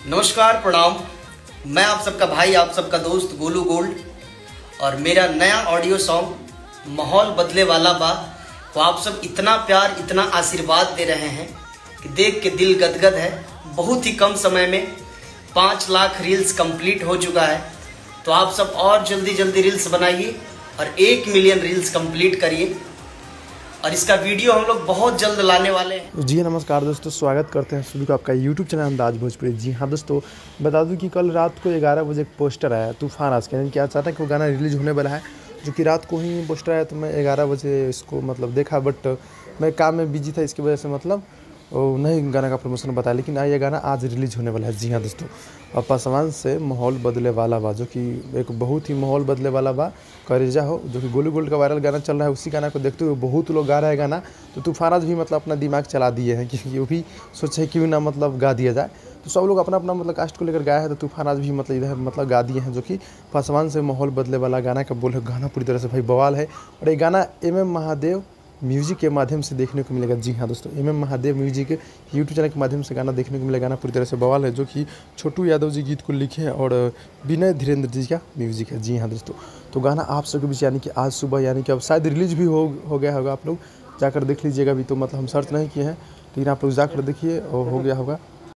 नमस्कार, प्रणाम। मैं आप सबका भाई, आप सबका दोस्त गोलू गोल्ड, और मेरा नया ऑडियो सॉन्ग माहौल बदले वाला बा को आप सब इतना प्यार, इतना आशीर्वाद दे रहे हैं कि देख के दिल गदगद है। बहुत ही कम समय में 5 लाख रील्स कंप्लीट हो चुका है। तो आप सब और जल्दी जल्दी रील्स बनाइए और 1 मिलियन रील्स कंप्लीट करिए, और इसका वीडियो हम लोग बहुत जल्द लाने वाले हैं। जी नमस्कार दोस्तों, स्वागत करते हैं सभी को आपका यूट्यूब चैनल अंदाज भोजपुरी। जी हाँ दोस्तों, बता दूं कि कल रात को 11 बजे एक पोस्टर आया तूफान आज के, यानी कि अचानक वो गाना रिलीज होने वाला है, जो कि रात को ही पोस्टर आया। तो मैं 11 बजे इसको देखा, बट मैं काम में बिजी था, इसकी वजह से नहीं गाना का प्रमोशन बताया। लेकिन ये गाना आज रिलीज होने वाला है। जी हाँ दोस्तों, और पासवान से माहौल बदले वाला बा, जो कि एक बहुत ही माहौल बदले वाला बा, करेजा हो, जो कि गोलू गोल्ड का वायरल गाना चल रहा है। उसी गाना को देखते हुए बहुत लोग गा रहे हैं गाना। तो तूफान आज भी अपना दिमाग चला दिए हैं कि वो भी सोचे क्यों ना गा दिया जाए। तो सब लोग अपना अपना कास्ट को लेकर गाया है। तो तूफान आज भी इधर गा दिए हैं, जो कि पासवान से माहौल बदले वाला गाना का बोल है। गाना पूरी तरह से भाई बवाल है, और ये गाना MM महादेव म्यूजिक के माध्यम से देखने को मिलेगा। जी हाँ दोस्तों, MM Mahadev music YouTube channel के माध्यम से गाना देखने को मिलेगा। गाना पूरी तरह से बवाल है, जो कि छोटू यादव जी गीत को लिखे हैं और विनय धीरेन्द्र जी का म्यूजिक है। जी हाँ दोस्तों, तो गाना आप सबके बीच यानी कि आज सुबह, यानी कि अब शायद रिलीज भी हो गया होगा। आप लोग जाकर देख लीजिएगा। अभी तो हम सर्च नहीं किए हैं, लेकिन आप लोग जाकर देखिए और हो गया होगा।